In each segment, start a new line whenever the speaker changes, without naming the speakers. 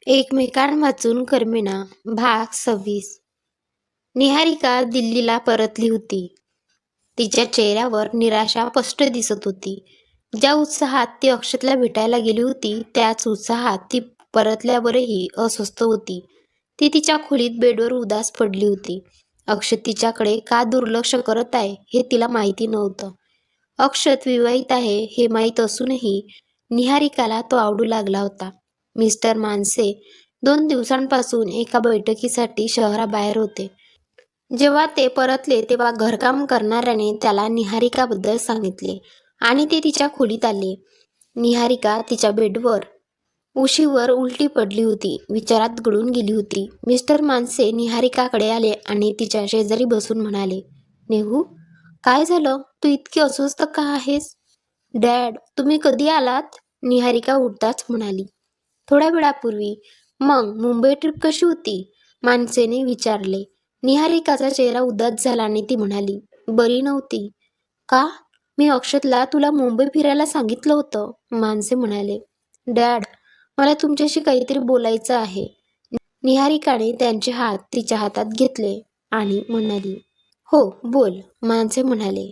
एकमेकांवाचून करमेना भाग 26. निहारिका दिल्लीला परतली होती. तिच्या चेहऱ्यावर निराशा स्पष्ट दिसत होती. ज्या उत्साहात ती अक्षतला भेटायला गेली होती त्याच उत्साहात ती परतल्यावरही अस्वस्थ होती. ती तिच्या खोलीत बेडवर उदास पडली होती. अक्षत तिच्याकडे का दुर्लक्ष करत आहे हे तिला माहिती नव्हतं. अक्षत विवाहित आहे हे माहीत असूनही निहारिकाला तो आवडू लागला होता. मिस्टर मानसे 2 दिवसांपासून एका बैठकीसाठी शहराबाहेर होते. जेव्हा ते परतले तेव्हा घरकाम करणाऱ्याने त्याला निहारिकाबद्दल सांगितले आणि ते तिच्या खोलीत आले. निहारिका तिच्या बेडवर उशीवर उलटी पडली होती, विचारात गळून गेली होती. मिस्टर मानसे निहारिकाकडे आले आणि तिच्या शेजारी बसून म्हणाले, नेहू, काय झालं? तू इतकी अस्वस्थ का आहेस? डॅड, तुम्ही कधी आलात? निहारिका उठताच म्हणाली, थोड्या वेळापूर्वी. मग मुंबई ट्रिप कशी होती? मानसेने विचारले. निहारिकाचा चेहरा उदास झाला आणि ती म्हणाली, बरी नव्हती. का? मी अक्षतला तुला मुंबई फिरायला सांगितलं होतं. मानसे म्हणाले, डॅड, मला तुमच्याशी काहीतरी बोलायचं आहे. निहारिकाने त्यांचे हात तिच्या हातात घेतले आणि म्हणाली, हो बोल. मानसे म्हणाले,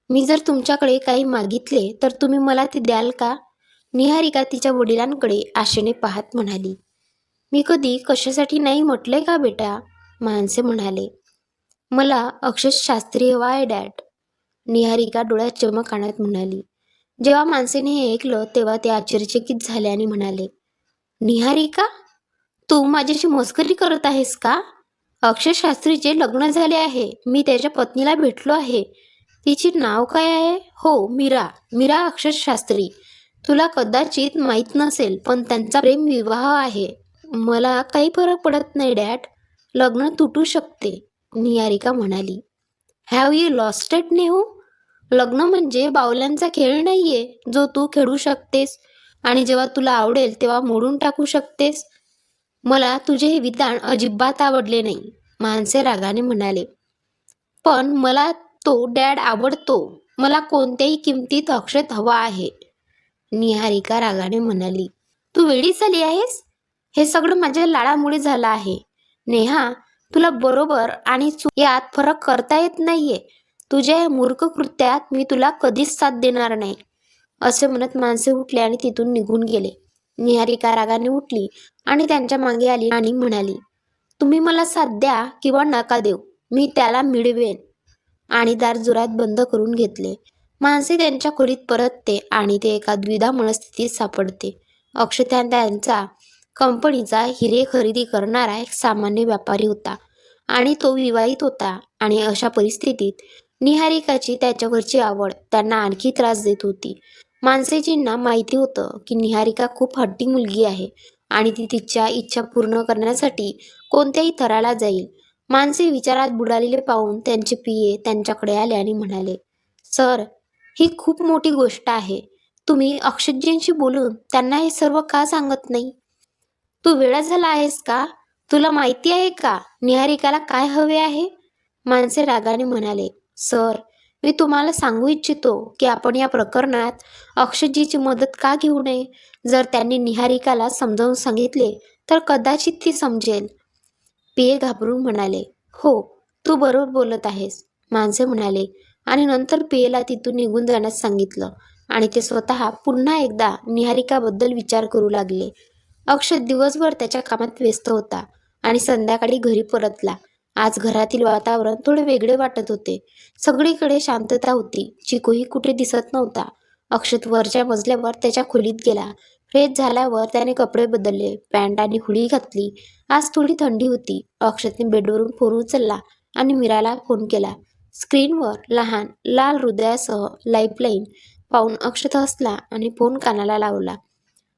मी जर तुमच्याकडे काही मागितले तर तुम्ही मला ते द्याल का? निहारिका तिच्या वडिलांकडे आशेने पाहत म्हणाली, मी कधी कशासाठी नाही म्हटलंय का बेटा? मानसे म्हणाले, मला अक्षत शास्त्री हवा आहे डॅड. निहारिका डोळ्यात चमक आणत म्हणाली. जेव्हा मानसेने हे ऐकलं तेव्हा ते आश्चर्यचकित झाले आणि म्हणाले, निहारिका, तू माझ्याशी मस्करी करत आहेस का? अक्षय शास्त्रीचे लग्न झाले आहे. मी त्याच्या पत्नीला भेटलो आहे. तिचे नाव काय आहे? हो, मीरा. मीरा अक्षय शास्त्री. तुला कदाचित माहीत नसेल पण त्यांचा प्रेम विवाह आहे. मला काही फरक पडत नाही डॅड. लग्न तुटू शकते. निहारिका म्हणाली, have you lost it Nehu? लग्न म्हणजे बावल्यांचा खेळ नाहीये जो तू खेळू शकतेस आणि जेव्हा तुला आवडेल तेव्हा मोडून टाकू शकतेस. मला तुझे हे विधान अजिबात आवडले नाही. मानसे रागाने म्हणाले, पण मला तो डॅड आवडतो. मला कोणत्याही किमतीत अक्षत हवा आहे. निहारिका रागाने म्हणाली, तू वेडी झाली आहेस? हे सगळं माझ्या लाडामुळे झालं आहे. नेहा, तुला बरोबर आणि चूक यात फरक करता येत नाहीये. तुझ्या या मूर्ख कृत्यात मी तुला कधीच साथ देणार नाही. असे म्हणत माणसे उठले आणि तिथून निघून गेले. निहारिका रागाने उठली आणि त्यांच्या मागे आली आणि म्हणाली, तुम्ही मला साथ द्या किंवा नका देऊ, मी त्याला मिळवेन. आणि दार जोरात बंद करून घेतले. माणसे त्यांच्या खोलीत परतते आणि ते एका द्विधा मनस्थितीत सापडते. अक्षता त्यांचा कंपनीचा हिरे खरेदी करणारा एक सामान्य व्यापारी होता आणि तो विवाहित होता आणि अशा परिस्थितीत निहारिकाची त्याच्यावरची आवड त्यांना आणखी त्रास देत होती. मानसेजींना माहिती होतं की निहारिका खूप हट्टी मुलगी आहे आणि ती तिच्या इच्छा पूर्ण करण्यासाठी कोणत्याही थराला जाईल. मानसे विचारात बुडालेले पाहून त्यांचे पिये त्यांच्याकडे आले आणि म्हणाले, सर, ही खूप मोठी गोष्ट आहे. तुम्ही अक्षतजींशी बोलून त्यांना हे सर्व का सांगत नाही? तू वेडा झाला आहेस का? तुला माहिती आहे का निहारिकाला काय हवे आहे? मानसे रागाने म्हणाले, सर, मी तुम्हाला सांगू इच्छितो की आपण या प्रकरणात अक्षतजीची मदत का घेऊ नये. जर त्यांनी निहारिकाला समजावून सांगितले तर कदाचित ती समजेल. पिये घाबरून म्हणाले, हो, तू बरोबर बोलत आहेस. मानसे म्हणाले आणि नंतर पियेला तिथून निघून जाण्यास सांगितलं आणि ते स्वतः पुन्हा एकदा निहारिकाबद्दल विचार करू लागले. अक्षत दिवसभर त्याच्या कामात व्यस्त होता आणि संध्याकाळी घरी परतला. आज घरातील वातावरण थोडे वेगळे वाटत होते. सगळीकडे शांतता होती. चिकूही कुठे दिसत नव्हता. अक्षत वरच्या मजल्यावर त्याच्या खोलीत गेला. फ्रेश झाल्यावर त्याने कपडे बदलले, पॅन्ट आणि हुडी घातली. आज थोडी थंडी होती. अक्षतने बेडवरून फोन उचलला आणि मीराला फोन केला. स्क्रीनवर लहान लाल हृदयासह लाईफलाईन पाहून अक्षत हसला आणि फोन कानाला लावला.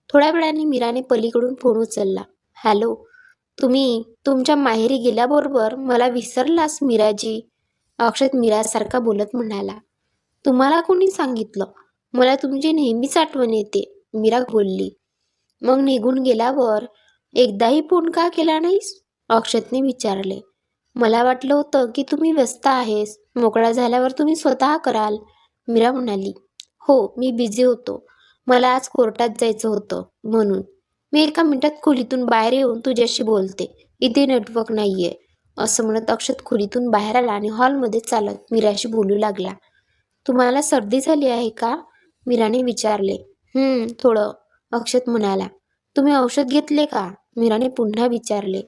थोड्या वेळाने मीराने पलीकडून फोन उचलला. हॅलो, तुम्ही तुमच्या माहेरी गेल्याबरोबर मला विसरलास मीराजी? अक्षत मीरासारखा बोलत म्हणाला. तुम्हाला कोणी सांगितलं? मला तुमची नेहमीच आठवण येते, मीरा बोलली. मग निघून गेल्यावर एकदाही फोन का केला नाहीस? अक्षतने विचारले. मला वाटलं होतं की तुम्ही व्यस्त आहेस. मोकळा झाल्यावर तुम्ही स्वतः कराल, मीरा म्हणाली. हो, मी बिझी होतो. मला आज कोर्टात जायचं होतं म्हणून. मी एका मिनिटात खोलीतून बाहेर येऊन तुझ्याशी बोलते. इथे नेटवर्क नाहीये. असं म्हणत अक्षत खोलीतून बाहेर आला आणि हॉलमध्ये चालत मीराशी बोलू लागला. तुम्हाला सर्दी झाली आहे का? मीराने विचारले. थोडं, अक्षत म्हणाला. तुम्ही औषध घेतले का? मीराने पुन्हा विचारले.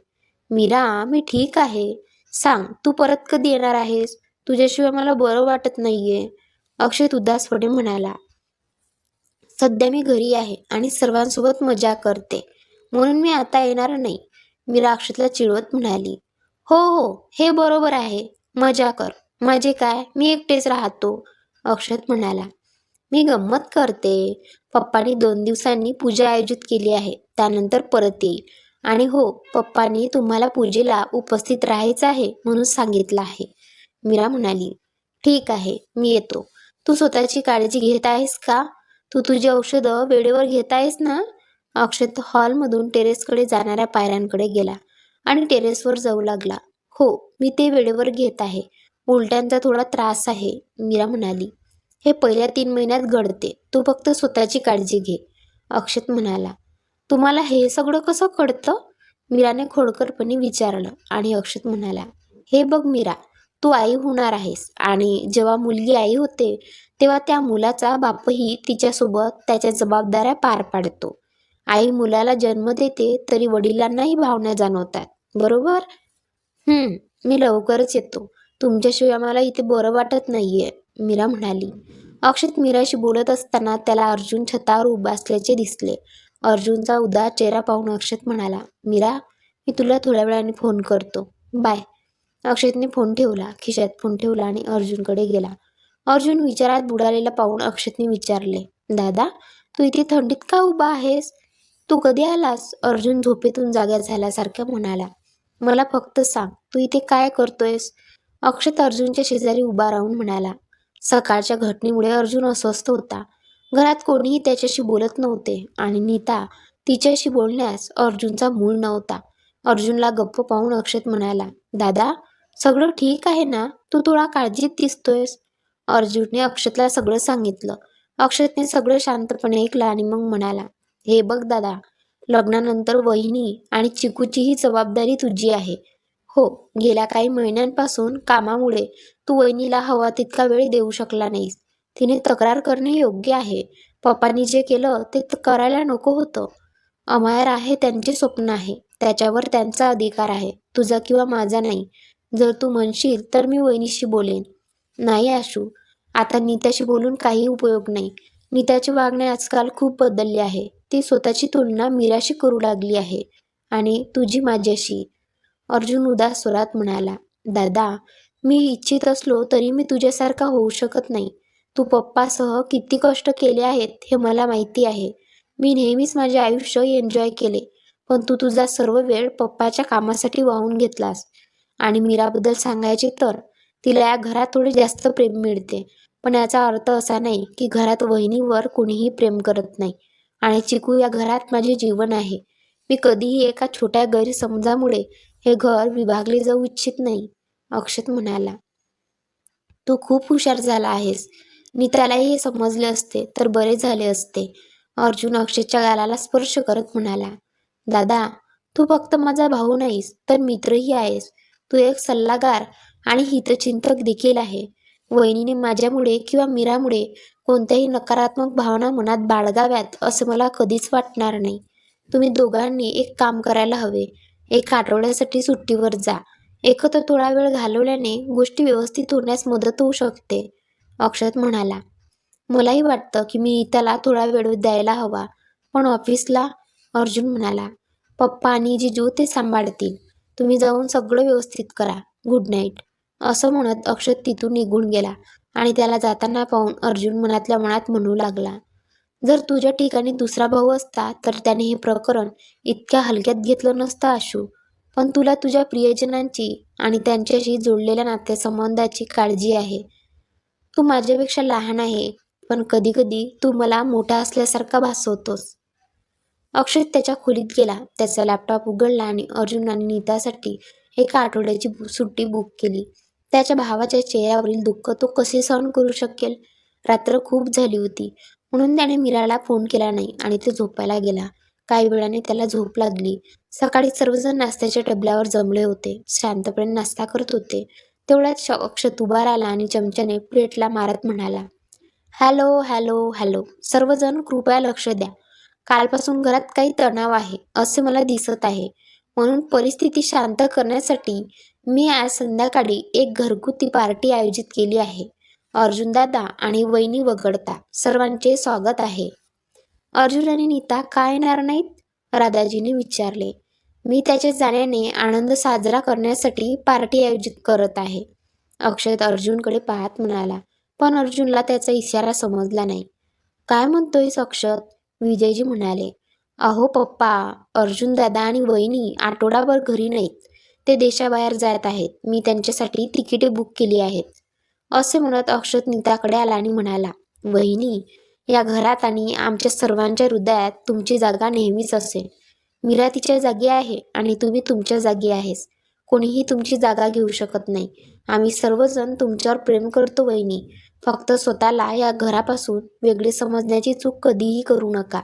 मीरा, मी ठीक आहे. सांग, तू परत कधी येणार आहेस? तुझ्याशिवाय मला बरं वाटत नाहीये. अक्षत उदासपणे म्हणाला. सध्या मी घरी आहे आणि सर्वांसोबत मजा करते, म्हणून मी आता येणार नाही. मीरा अक्षतला चिडवत म्हणाली. हो हो, हे बरोबर आहे. मजा कर. माझे काय, मी एकटेच राहतो. अक्षत म्हणाला. मी गंमत करते. पप्पांनी 2 दिवसांनी पूजा आयोजित केली आहे. त्यानंतर परत येईल. आणि हो, पप्पांनी तुम्हाला पूजेला उपस्थित राहायचं आहे म्हणून सांगितलं आहे. मीरा म्हणाली. ठीक आहे, मी येतो. तू स्वतःची काळजी घेत आहेस का? तू तुझी औषधं वेळेवर घेत आहेस ना? अक्षत हॉलमधून टेरेसकडे जाणाऱ्या पायऱ्यांकडे गेला आणि टेरेसवर जाऊ लागला. हो, मी ते वेळेवर घेत आहे. उलट्यांचा थोडा त्रास आहे, मीरा म्हणाली. हे पहिल्या 3 महिन्यात घडते. तू फक्त स्वतःची काळजी घे. अक्षत म्हणाला. तुम्हाला हे सगळं कसं कळतं? मीराने खोडकरपणे विचारलं आणि अक्षत म्हणाला. हे बघ मीरा, तू आई होणार आहेस आणि जेव्हा मुलगी आई होते तेव्हा त्या मुलाचा बापही तिच्यासोबत त्याच्या जबाबदाऱ्या पार पाडतो. आई मुलाला जन्म देते तरी वडिलांनाही भावना जाणवतात, बरोबर? मी लवकरच येतो. तुमच्याशिवाय मला इथे बरं वाटत नाहीये, मीरा म्हणाली. अक्षत मीराशी बोलत असताना त्याला अर्जुन छतावर उभा असल्याचे दिसले. अर्जुनचा उदास चेहरा पाहून अक्षत म्हणाला. मीरा, मी तुला थोड्या वेळाने फोन करतो. बाय. अक्षतने फोन ठेवला, खिशात फोन ठेवला आणि अर्जुनकडे गेला. अर्जुन विचारात बुडालेला पाहून अक्षतने विचारले. दादा, तू इथे थंडीत का उभा आहेस? तू कधी आलास? अर्जुन झोपेतून जागा झाल्यासारखं म्हणाला. मला फक्त सांग, तू इथे काय करतोयस? अक्षत अर्जुनच्या शेजारी उभा राहून म्हणाला. सकाळच्या घटनेमुळे अर्जुन अस्वस्थ होता. घरात कोणीही त्याच्याशी बोलत नव्हते आणि नीता तिच्याशी बोलण्यास अर्जुनचा मूड नव्हता. अर्जुनला गप्प पाहून अक्षत म्हणाला. दादा, सगळं ठीक आहे ना? तू थोडा काळजीत दिसतोयस. अर्जुनने अक्षतला सगळं सांगितलं. अक्षतने सगळं शांतपणे ऐकलं आणि मग म्हणाला. हे बघ दादा, लग्नानंतर वहिनी आणि चिकूचीही जबाबदारी तुझी आहे. हो, गेल्या काही महिन्यांपासून कामामुळे तू वहिनीला हवा तितका वेळ देऊ शकला नाहीस. तिने तक्रार करणे योग्य आहे. पप्पांनी जे केलं ते करायला नको होतं. अमायर आहे, त्यांचे स्वप्न आहे. त्याच्यावर त्यांचा अधिकार आहे, तुझा किंवा माझा नाही. जर तू म्हणशील तर मी वहिनीशी बोलेन. नाही आशू, आता नीताशी बोलून काही उपयोग नाही. नीताचे वागणे आजकाल खूप बदलले आहे. ती स्वतःची तुलना मीराशी करू लागली आहे आणि तुझी माझ्याशी. अर्जुन उदास स्वरात म्हणाला. दादा, मी इच्छित असलो तरी मी तुझ्यासारखा होऊ शकत नाही. तू पप्पासह किती कष्ट केले आहेत हे मला माहिती आहे. मी नेहमीच माझे आयुष्य एन्जॉय केले, पण तू तुझा सर्व वेळ पप्पाच्या कामासाठी वाहून घेतलास. आणि मीराबद्दल सांगायचे तर तिला या घरात थोडे जास्त प्रेम मिळते, पण याचा अर्थ असा नाही की घरात वहिनीवर कोणीही प्रेम करत नाही. आणि चिकू या घरात माझे जीवन आहे. मी कधीही एका छोट्या गैरसमजामुळे हे घर विभागले जाऊ इच्छित नाही, अक्षत म्हणाला. तू खूप हुशार झाला आहेस. नीतालाही हे समजले असते तर बरे झाले असते. अर्जुन अक्षयच्या गालाला स्पर्श करत म्हणाला. दादा, तू फक्त माझा भाऊ नाहीस तर मित्रही आहेस. तू एक सल्लागार आणि हितचिंतक देखील आहे. वहिनीने माझ्यामुळे किंवा मीरामुळे कोणत्याही नकारात्मक भावना मनात बाळगाव्यात असं मला कधीच वाटणार नाही. तुम्ही दोघांनी एक काम करायला हवे. 1 आठवड्यासाठी सुट्टीवर जा. एकत्र थोडा वेळ घालवल्याने गोष्टी व्यवस्थित होण्यास मदत होऊ शकते, अक्षत म्हणाला. मलाही वाटतं की मी त्याला थोडा वेळ द्यायला हवा. पण ऑफिसला, अर्जुन म्हणाला. पप्पा आणि जिजू ते सांभाळतील. तुम्ही जाऊन सगळं व्यवस्थित करा. Good night. असं म्हणत अक्षत तिथून निघून गेला आणि त्याला जाताना पाहून अर्जुन मनातल्या मनात म्हणू लागला. जर तुझ्या ठिकाणी दुसरा भाऊ असता तर त्याने हे प्रकरण इतक्या हलक्यात घेतलं नसतं आशू. पण तुला तुझ्या प्रियजनांची आणि त्यांच्याशी जोडलेल्या नातेसंबंधाची काळजी आहे. तू माझ्यापेक्षा लहान आहे, पण कधी कधी तू मला मोठा असल्यासारखा भासवतोस. अक्षत त्याच्या खोलीत गेला. त्याचा लॅपटॉप उघडला आणि अर्जुन आणि नीतासाठी 1 आठवड्याची सुट्टी बुक केली. त्याच्या भावाच्या चेहऱ्यावरील दुःख तो कसे सहन करू शकेल? रात्र खूप झाली होती, म्हणून त्याने मीराला फोन केला नाही आणि तो झोपायला गेला. काही वेळाने त्याला झोप लागली. सकाळी सर्वजण नाश्त्याच्या डबल्यावर जमले होते. शांतपणे नाश्ता करत होते. तेवढ्यात अक्षत उभा राहिला आणि चमच्याने प्लेटला मारत म्हणाला, हॅलो हॅलो हॅलो, सर्वजण कृपया लक्ष द्या. कालपासून घरात काही तणाव आहे असे मला दिसत आहे. म्हणून परिस्थिती शांत करण्यासाठी मी आज संध्याकाळी एक घरगुती पार्टी आयोजित केली आहे. अर्जुन दादा आणि वहिनी वगळता सर्वांचे स्वागत आहे. अर्जुन आणि नीता का येणार नाहीत? राधाजीने विचारले. मी त्याच्या जाण्याने आनंद साजरा करण्यासाठी पार्टी आयोजित करत आहे. अक्षत अर्जुनकडे पाहत म्हणाला. पण अर्जुनला त्याचा इशारा समजला नाही. काय म्हणतोयस अक्षत? विजयजी म्हणाले. अहो पप्पा, अर्जुन दादा आणि वहिनी आठवडाभर घरी नाहीत. ते देशाबाहेर जात आहेत. मी त्यांच्यासाठी तिकिटे बुक केली आहेत. असे म्हणत अक्षत नीताकडे आला आणि म्हणाला, वहिनी, या घरात आणि आमच्या सर्वांच्या हृदयात तुमची जागा नेहमीच असेल. मीरा तिच्या जागी आहे आणि तुम्ही तुमच्या जागी आहेस. कोणीही तुमची जागा घेऊ शकत नाही. आम्ही सर्वजण तुमच्यावर प्रेम करतो वहिनी. फक्त स्वतःला या घरापासून वेगळे समजण्याची चूक कधीही करू नका.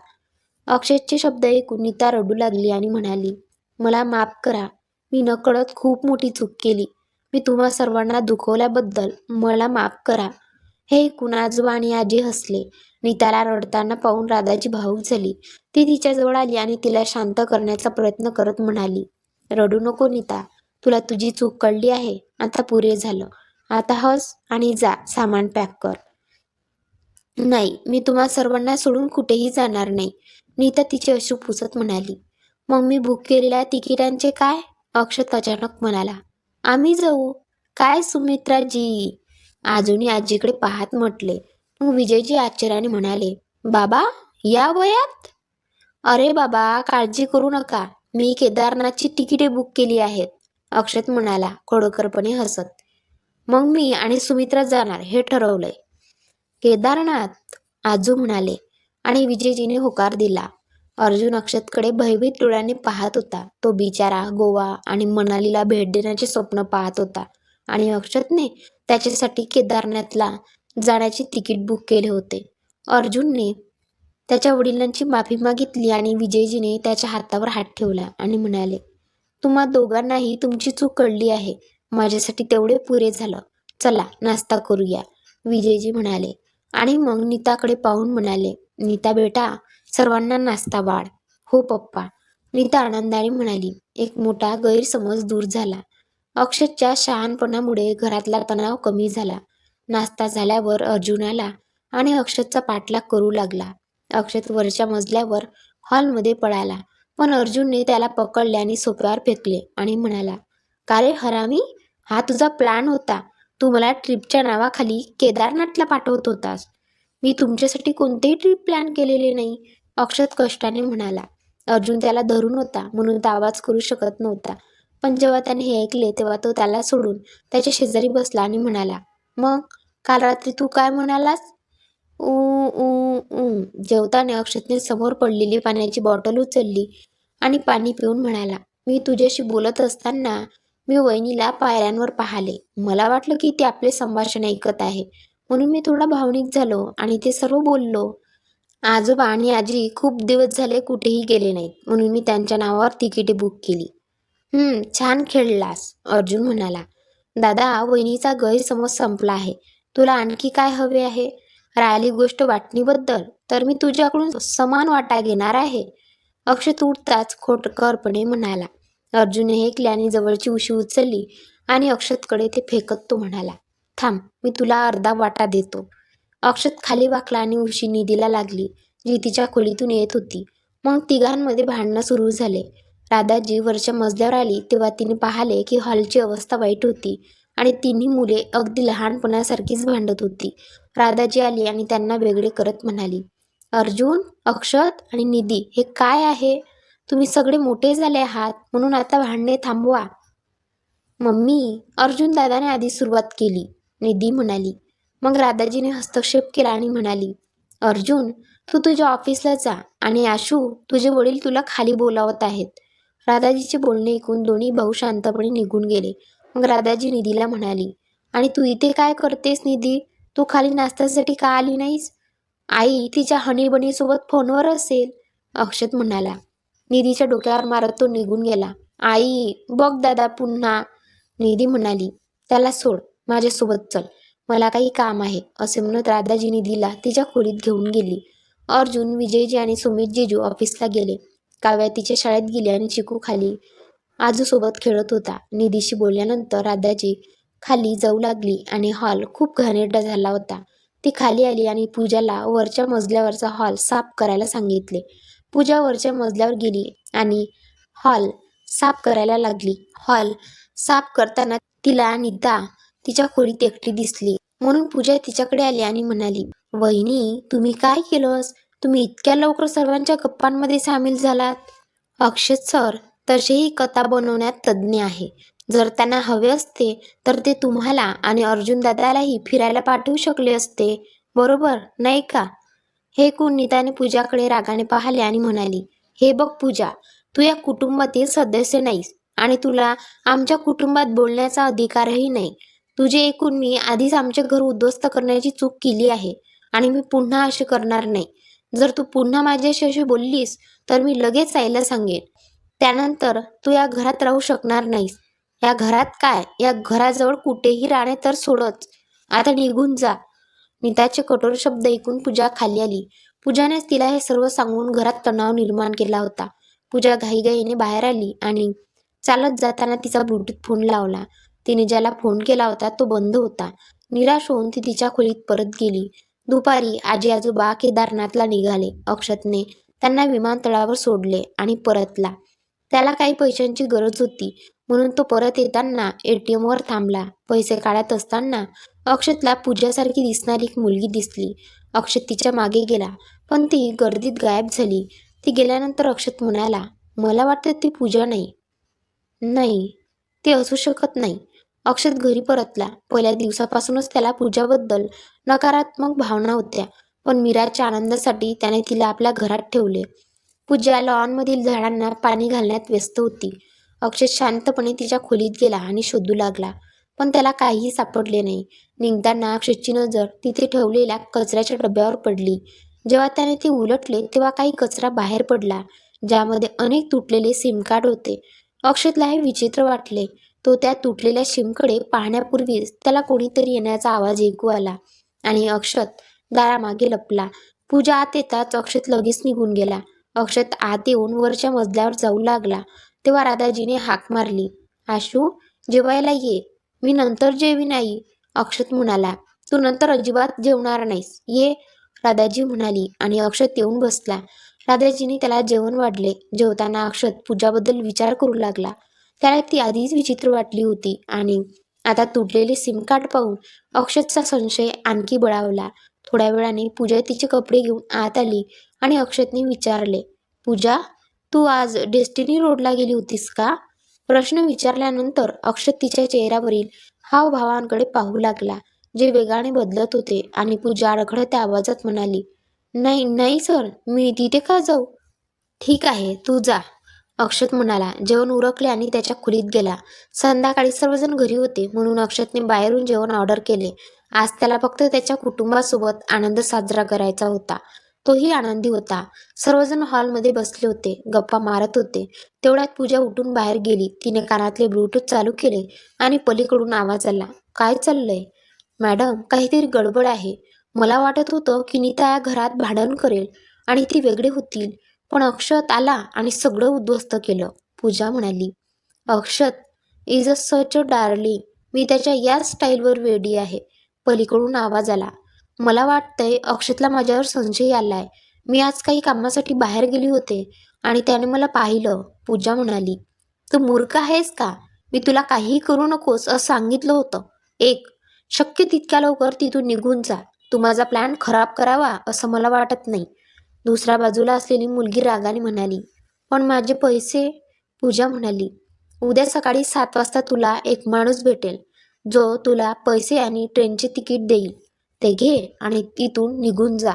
अक्षयचे शब्द ऐकून नीता रडू लागली आणि म्हणाली, मला माफ करा. मी नकळत खूप मोठी चूक केली. मी तुम्हा सर्वांना दुखवल्याबद्दल मला माफ करा. हे ऐकून आजोबा आणि आजी हसले. नीताला रडताना पाहून राधाची भावूक झाली. ती तिच्याजवळ आली आणि तिला शांत करण्याचा प्रयत्न करत म्हणाली, रडू नको नीता. तुला तुझी चूक कळली आहे. आता पुरे झालं. आता हस आणि जा सामान पॅक कर. नाही, मी तुम्हा सर्वांना सोडून कुठेही जाणार नाही. नीता तिचे अश्रू पुसत म्हणाली. मग मी बुक केलेल्या तिकिटांचे काय? अक्षत अचानक म्हणाला. आम्ही जाऊ. काय सुमित्राजी? आजूनी आजीकडे पाहत म्हटले. मग विजयजी आश्चर्याने म्हणाले, बाबा, या वयात? अरे बाबा, काळजी करू नका. मी केदारनाथची तिकिटे बुक केली आहेत. अक्षत म्हणाला खोडकरपणे हसत. मग मी आणि सुमित्रा जाणार हे ठरवलंय. केदारनाथ? आजू म्हणाले आणि विजयजीने होकार दिला. अर्जुन अक्षतकडे भयभीत डोळ्यांनी पाहत होता. तो बिचारा गोवा आणि मनालीला भेट देण्याचे स्वप्न पाहत होता आणि अक्षतने त्याच्यासाठी केदारनाथला जाण्याचे तिकीट बुक केले होते. अर्जुनने त्याच्या वडिलांची माफी मागितली आणि विजयजीने त्याच्या हातावर हात ठेवला आणि म्हणाले, तुम्हा दोघांनाही तुमची चूक कळली आहे. माझ्यासाठी तेवढे पुरे झालं. चला नाश्ता करूया. विजयजी म्हणाले आणि मग नीताकडे पाहून म्हणाले, नीता बेटा, सर्वांना नाश्ता वाढ. हो पप्पा. नीता आनंदाने म्हणाली. एक मोठा गैरसमज दूर झाला. अक्षतच्या शहाणपणामुळे घरातला तणाव कमी झाला. नाश्ता झाल्यावर अर्जुन आला आणि अक्षतचा पाठलाग करू लागला. अक्षत वरच्या मजल्यावर हॉलमध्ये पळाला. पण अर्जुनने त्याला पकडले आणि सोफ्यावर फेकले आणि म्हणाला, का रे हरामी, हा तुझा प्लॅन होता. तू मला ट्रिपच्या नावाखाली केदारनाथला पाठवत होतास. मी तुमच्यासाठी कोणतेही ट्रिप प्लॅन केलेले नाही. अक्षत कष्टाने म्हणाला. अर्जुन त्याला धरून होता म्हणून तो आवाज करू शकत नव्हता. पण जेव्हा त्याने हे ऐकले तेव्हा तो त्याला सोडून त्याच्या शेजारी बसला आणि म्हणाला, मग काल रात्री तू काय म्हणालास? ऊ ऊ ऊ. जेवताना अक्षतने समोर पडलेली पाण्याची बॉटल उचलली आणि पाणी पिऊन म्हणाला, मी तुझ्याशी बोलत असताना मी वहिनीला पायऱ्यांवर पाहिले. मला वाटलं की ती आपले संभाषण ऐकत आहे. म्हणून मी थोडा भावनिक झालो आणि ते सर्व बोललो. आजोबा आणि आजी खूप दिवस झाले कुठेही गेले नाहीत म्हणून मी त्यांच्या नावावर तिकिटे बुक केली. छान खेळलास, अर्जुन म्हणाला. दादा, वहिनीचा गैरसमज संपला आहे. तुला आणखी काय हवे आहे? राहिली गोष्ट वाटणीबद्दल, तर मी तुझ्याकडून समान वाटा घेणार आहे. अक्षत उठताच खोटकरपणे म्हणाला. अर्जुनने हे ऐकले आणि जवळची उशी उचलली आणि अक्षतकडे ते फेकत तो म्हणाला, थांब, मी तुला अर्धा वाटा देतो. अक्षत खाली वाकला आणि उशी निधीला लागली, जी तिच्या खोलीतून येत होती. मग तिघांमध्ये भांडणं सुरू झाले. राधाजी वरच्या मजल्यावर आली तेव्हा तिने पाहिले की हॉलची अवस्था वाईट होती आणि तिन्ही मुले अगदी लहानपणासारखीच भांडत होती. राधाजी आली आणि त्यांना वेगळे करत म्हणाली, अर्जुन, अक्षत आणि निधी, हे काय आहे? तुम्ही सगळे मोठे झाले आहात म्हणून आता भांडणे थांबवा. मम्मी, अर्जुन दादाने आधी सुरुवात केली, निधी म्हणाली. मग राधाजीने हस्तक्षेप केला आणि म्हणाली, अर्जुन, तू तुझ्या ऑफिसला जा आणि आशू, तुझे वडील तुला खाली बोलावत आहेत. राधाजीचे बोलणे ऐकून दोन्ही भाऊ शांतपणे निघून गेले. मग राधाजी निधीला म्हणाली, आणि तू इथे काय करतेस निधी? तू खाली नाश्त्यासाठी का आली नाहीस? आई तिच्या हनीबनीसोबत फोनवर असेल, अक्षत म्हणाला. निधीच्या डोक्यावर मारत तो निघून गेला. आई बघ दादा पुन्हा. निधी म्हणाली, त्याला सोड, माझ्यासोबत चल, मला काही काम आहे, असे म्हणत राधाजी निधीला तिच्या खोलीत घेऊन गेली. अर्जुन, विजयजी आणि सुमित जीजू ऑफिसला गेले. काव्या तिच्या शाळेत गेली आणि चिकू खाली आजूसोबत खेळत होता. निधीशी बोलल्यानंतर राधाजी खाली जाऊ लागली आणि हॉल खूप घाणेरडा झाला होता. ती खाली आली आणि पूजाला वरच्या मजल्यावरचा हॉल साफ करायला सांगितले. पूजा वरच्या मजल्यावर गेली आणि हॉल साफ करायला लागली. हॉल साफ करताना तिला निता तिच्या खोलीत एकटी दिसली, म्हणून पूजा तिच्याकडे आली आणि म्हणाली, वहिनी तुम्ही काय केलंस? तुम्ही इतक्या लवकर सर्वांच्या गप्पांमध्ये सामील झालात? अक्षत सर तसेही कथा बनवण्यात तज्ज्ञ आहे. जर त्यांना हवे असते तर ते तुम्हाला आणि अर्जुन दादालाही फिरायला पाठवू शकले असते, बरोबर नाही का? हे ऐकून नीताने पूजाकडे रागाने पाहिले आणि म्हणाली, हे बघ पूजा, तू या कुटुंबातील सदस्य नाहीस आणि तुला आमच्या कुटुंबात बोलण्याचा अधिकारही नाही. तुझे ऐकून मी आधीच आमचे घर उद्ध्वस्त करण्याची चूक केली आहे आणि मी पुन्हा असे करणार नाही. जर तू पुन्हा माझ्याशी अशी बोललीस तर मी लगेच आईला सांगेन. त्यानंतर तू या घरात राहू शकणार नाहीस. या घरात काय, या घराजवळ कुठेही राहणे तर सोडच. आता निघून जा. नीताचे कठोर शब्द ऐकून पूजा खाली आली. पूजानेच तिला हे सर्व सांगून घरात तणाव निर्माण केला होता. पूजा घाईघाईने बाहेर आली आणि चालत जाताना तिचा ब्लूटूथ फोन लावला. तिने ज्याला फोन केला होता तो बंद होता. निराश होऊन ती तिच्या खोलीत परत गेली. दुपारी आजी आजोबा केदारनाथला निघाले. अक्षतने त्यांना विमानतळावर सोडले आणि परतला. त्याला काही पैशांची गरज होती, म्हणून तो परत येताना ATM वर थांबला. पैसे काढत असताना अक्षतला पूजासारखी दिसणारी एक मुलगी दिसली. अक्षत तिच्या मागे गेला, पण ती गर्दीत गायब झाली. ती गेल्यानंतर अक्षत म्हणाला, मला वाटतं ती पूजा नाही. नाही, ते असू शकत नाही. अक्षत घरी परतला. पहिल्या दिवसापासूनच त्याला पूजाबद्दल नकारात्मक भावना होत्या, पण मीराच्या आनंदासाठी त्याने तिला आपल्या घरात ठेवले. पूजा लॉनमधील झाडांना पाणी घालण्यात व्यस्त होती. अक्षत शांतपणे तिच्या खोलीत गेला आणि शोधू लागला, पण त्याला काहीही सापडले नाही. निघताना अक्षतची नजर तिथे ठेवलेल्या कचऱ्याच्या डब्यावर पडली. जेव्हा त्याने ते उलटले तेव्हा काही कचरा बाहेर पडला, ज्यामध्ये अनेक तुटलेले सिम कार्ड होते. अक्षतला हे विचित्र वाटले. तो त्या तुटलेल्या सिमकडे पाहण्यापूर्वीच त्याला कोणीतरी येण्याचा आवाज ऐकू आला आणि अक्षत दारामागे लपला. पूजा आत येताच अक्षत लगेच निघून गेला. अक्षत आत येऊन वरच्या मजल्यावर जाऊ लागला तेव्हा राधाजीने हाक मारली, आशू जेवायला ये. मी नंतर जेवीन आई. अक्षत म्हणाला, तू नंतर अजिबात जेवणार नाहीस, ये. राधाजी म्हणाली आणि अक्षत येऊन बसला. राधाजीने त्याला जेवण वाढले. जेवताना अक्षत पूजाबद्दल विचार करू लागला. त्याला ती आधीच विचित्र वाटली होती आणि आता तुटलेले सिम कार्ड पाहून अक्षतचा संशय आणखी बळावला. थोड्या वेळाने पूजा तिचे कपडे घेऊन आत आली आणि अक्षतने विचारले, पूजा तू आज डेस्टिनी रोडला गेली होतीस का? प्रश्न विचारल्यानंतर अक्षत तिच्या चेहऱ्यावरील हावभावांकडे पाहू लागला, जे वेगाने बदलत होते आणि पूजा अडखळत्या आवाजात म्हणाली, नाही नाही सर, मी तिथे का जाऊ? ठीक आहे, तू जा, अक्षत म्हणाला. जेवण उरकले आणि त्याच्या खोलीत गेला. संध्याकाळी सर्वजण घरी होते, म्हणून अक्षतने बाहेरून जेवण ऑर्डर केले. आज त्याला फक्त त्याच्या कुटुंबासोबत आनंद साजरा करायचा होता. तोही आनंदी होता. सर्वजण हॉलमध्ये बसले होते, गप्पा मारत होते. तेवढ्यात पूजा उठून बाहेर गेली. तिने कानातले ब्लूटूथ चालू केले आणि पलीकडून आवाज आला, काय चाललंय? मॅडम, काहीतरी गडबड आहे. मला वाटत होतं की नीता या घरात भांडण करेल आणि ती वेगळे होतील, पण अक्षत आला आणि सगळं उद्ध्वस्त केलं. पूजा म्हणाली, अक्षत is a such a darling. मी त्याच्या याच स्टाईलवर वेडी आहे. पलीकडून आवाज आला, मला वाटतंय अक्षतला माझ्यावर संशय आलाय. मी आज काही कामासाठी बाहेर गेली होते आणि त्याने मला पाहिलं. पूजा म्हणाली, तू मूर्ख आहेस का? मी तुला काहीही करू नकोस असं सांगितलं होतं. एक, शक्य तितक्या लवकर तिथून निघून जा. तू माझा प्लॅन खराब करावा असं मला वाटत नाही. दुसऱ्या बाजूला असलेली मुलगी रागाने म्हणाली, पण माझे पैसे? पूजा म्हणाली, उद्या सकाळी 7 वाजता तुला एक माणूस भेटेल, जो तुला पैसे आणि ट्रेनचे तिकीट देईल. ते घे आणि तिथून निघून जा.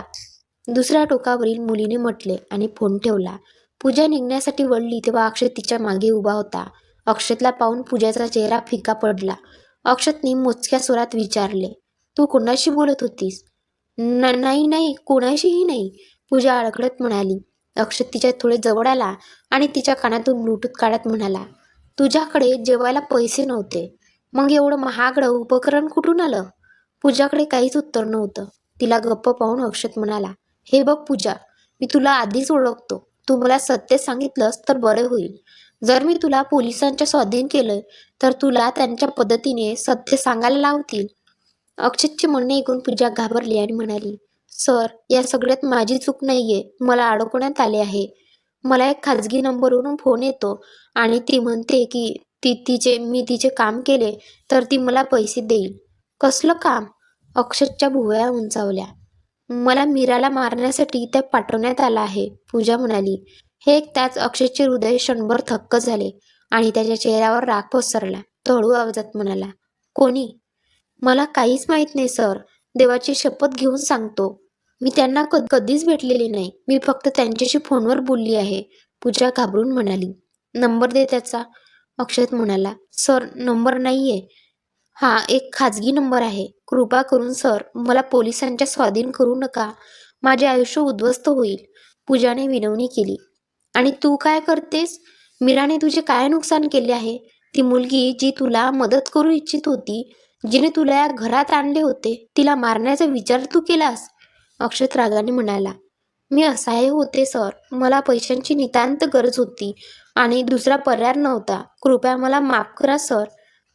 दुसऱ्या टोकावरील मुलीने म्हटले आणि फोन ठेवला. पूजा निघण्यासाठी वळली तेव्हा अक्षत तिच्या मागे उभा होता. अक्षतला पाहून पूजाचा चेहरा फिका पडला. अक्षतने मोजक्या स्वरात विचारले, तू कोणाशी बोलत होतीस? नाही नाही, कोणाशीही नाही, पूजा अडखळत म्हणाली. अक्षत तिच्या थोडे जवळ आला आणि तिच्या कानातून ब्लूटूथ काढत म्हणाला, तुझ्याकडे जेवायला पैसे नव्हते, मग एवढं महागडं उपकरण कुठून आलं? पूजाकडे काहीच उत्तर नव्हतं. तिला गप्प पाहून अक्षत म्हणाला, हे बघ पूजा, मी तुला आधीच ओळखतो. तू मला सत्य सांगितलंस तर बरं होईल. जर मी तुला पोलिसांच्या स्वाधीन केलं तर तुला त्यांच्या पद्धतीने सत्य सांगायला लावतील. अक्षतचे म्हणणे ऐकून पूजा घाबरली आणि म्हणाली, सर, या सगळ्यात माझी चूक नाहीये. मला अडकवण्यात आले आहे. मला एक खाजगी नंबरवरून फोन येतो आणि ती म्हणते की मी तिचे काम केले तर ती मला पैसे देईल. कसलं काम? अक्षतच्या भुवया उंचावल्या. मला मीराला मारण्यासाठी त्या पाठवण्यात आला आहे, पूजा म्हणाली. हे ऐकताच अक्षयचे हृदय क्षणभर थक्क झाले आणि त्याच्या चेहऱ्यावर राग पसरला. तो हळू आवाजात म्हणाला, कोणी? मला काहीच माहित नाही सर. देवाची शपथ घेऊन सांगतो. मी त्यांना कधीच भेटलेली नाही. मी फक्त त्यांच्याशी फोनवर बोलली आहे, पूजा घाबरून म्हणाली. नंबर दे त्याचा, अक्षत म्हणाला. सर, नंबर नाहीये. हा एक खाजगी नंबर आहे. कृपा करून सर, मला पोलिसांच्या स्वाधीन करू नका. माझे आयुष्य उद्ध्वस्त होईल, पूजाने विनवणी केली. आणि तू काय करतेस? मीराने तुझे काय नुकसान केले आहे? ती मुलगी जी तुला मदत करू इच्छित होती, जिने तुला या घरात आणले होते, तिला मारण्याचा विचार तू केलास? अक्षत रागाने म्हणाला. मी असहाय्य होते सर. मला पैशांची नितांत गरज होती आणि दुसरा पर्याय नव्हता. कृपया मला माफ करा सर,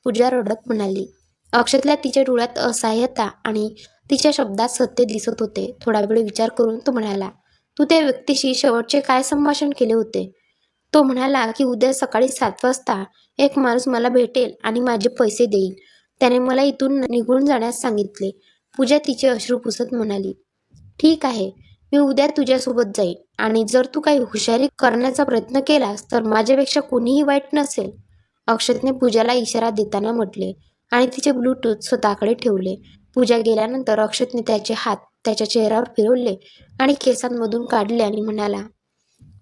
पूजा रडत म्हणाली. अक्षतला तिच्या डोळ्यात असहाय्यता आणि तिच्या शब्दात सत्य दिसत होते. थोडा वेळ विचार करून तो म्हणाला, तू त्या व्यक्तीशी शेवटचे काय संभाषण केले होते? तो म्हणाला की उद्या सकाळी 7 वाजता एक माणूस मला भेटेल आणि माझे पैसे देईल. त्याने मला इथून निघून जाण्यास सांगितले. पूजा तिचे अश्रू पुसत म्हणाली, ठीक आहे, मी उद्या तुझ्यासोबत जाईन आणि जर तू काही हुशारी करण्याचा प्रयत्न केलास तर माझ्यापेक्षा कोणीही वाईट नसेल, अक्षतने पूजाला इशारा देताना म्हटले आणि तिचे ब्लूटूथ स्वतःकडे ठेवले. पूजा गेल्यानंतर अक्षतने त्याचे हात त्याच्या चेहऱ्यावर फिरवले आणि केसांमधून काढले आणि म्हणाला,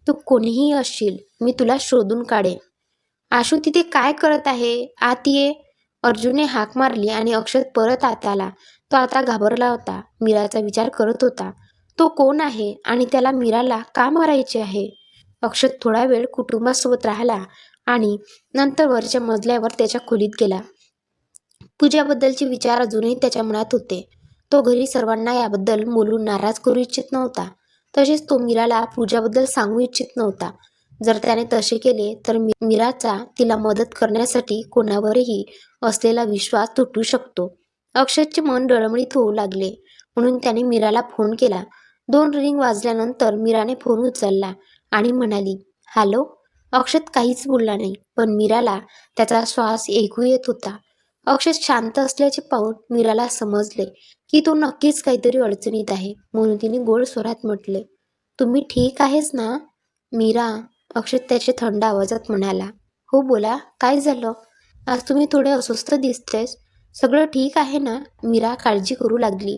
तू कोणीही असशील, मी तुला शोधून काढेन. आशू तिथे काय करत आहे? आत ये. अर्जुनने हाक मारली आणि अक्षत परत आत आला. तो आता घाबरला होता. मीराचा विचार करत होता. तो कोण आहे आणि त्याला मीराला का मारायचे आहे? अक्षत थोडा वेळ कुटुंबासोबत राहिला आणि नंतर वरच्या मजल्यावर त्याच्या खोलीत गेला. पूजाबद्दलचे विचार अजूनही त्याच्या मनात होते. तो घरी सर्वांना याबद्दल बोलून नाराज करू इच्छित नव्हता. तसेच तो मीराला पूजाबद्दल सांगू इच्छित नव्हता. जर त्याने तसे केले तर मीराचा तिला मदत करण्यासाठी कोणावरही असलेला विश्वास तुटू शकतो. अक्षतचे मन डळमळीत होऊ लागले म्हणून त्याने मीराला फोन केला. 2 रिंग वाजल्यानंतर मीराने फोन उचलला आणि म्हणाली, हॅलो. अक्षत काहीच बोलला नाही, पण मीराला त्याचा श्वास ऐकू येत होता. अक्षत शांत असल्याचे पाहून मीराला समजले की तो नक्कीच काहीतरी अडचणीत आहे, म्हणून तिने गोड स्वरात म्हटले, तुम्ही ठीक आहेस ना मीरा? अक्षत त्याच्या थंड आवाजात म्हणाला, हो बोला, काय झालं? आज तुम्ही थोडे अस्वस्थ दिसतेस. सगळं ठीक आहे ना? मीरा काळजी करू लागली.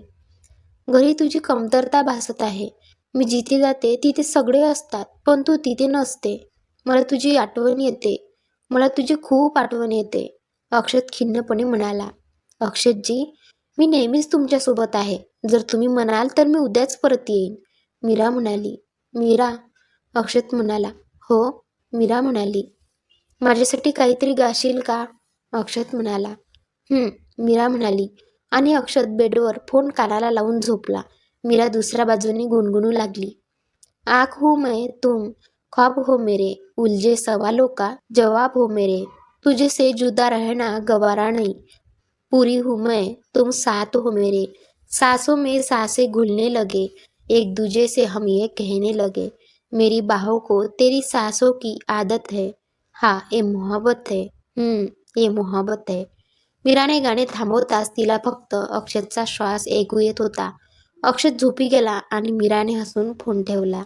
घरी तुझी कमतरता भासत आहे. मी जिथे जाते तिथे सगळे असतात, पण तू तिथे नसते. मला तुझी आठवण येते. मला तुझी खूप आठवण येते, अक्षत खिन्नपणे म्हणाला. अक्षतजी, मी नेहमीच तुमच्यासोबत आहे. जर तुम्ही म्हणाल तर मी उद्याच परत येईन, मीरा म्हणाली. मीरा, अक्षत म्हणाला. हो, मीरा म्हणाली. माझ्यासाठी काहीतरी गाशील का? अक्षत म्हणाला. मीरा म्हणाली आणि अक्षत बेडवर फोन कानाला लावून झोपला. मीरा दुसऱ्या बाजूने गुणगुणू लागली. आँख हूँ मैं तुम, ख्वाब हो मेरे, उलझे सवालों का जवाब हो मेरे, तुझे से जुदा रहना गवारा नहीं, पूरी हूँ मैं तुम साथ हो मेरे, सांसों में सांसें घुलने लगे, एक दूजे से हम ये कहने लगे, मेरी बाहों को तेरी सांसों की आदत है, हाँ ये मोहब्बत है, ये मोहब्बत है. मीराने गाणे थांबवताच तिला फक्त अक्षतचा श्वास ऐकू येत होता. अक्षत झोपी गेला आणि मीराने हसून फोन ठेवला.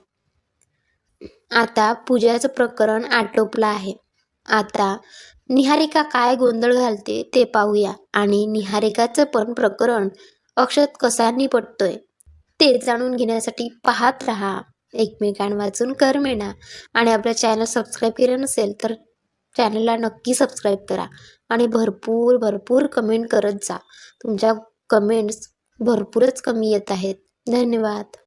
आता पूजाचं प्रकरण आटोपलं आहे. आता निहारिका काय गोंधळ घालते ते पाहूया आणि निहारिकाचं पण प्रकरण अक्षत कसा निपटतोय ते जाणून घेण्यासाठी पाहत राहा एकमेकांवाचून करमेना. आणि आपलं चॅनल सबस्क्राईब केलं नसेल तर चॅनलला नक्की सबस्क्राईब करा आणि भरपूर भरपूर कमेंट करत जा. तुमच्या कमेंट्स भरपूरच कमी येत आहेत. धन्यवाद.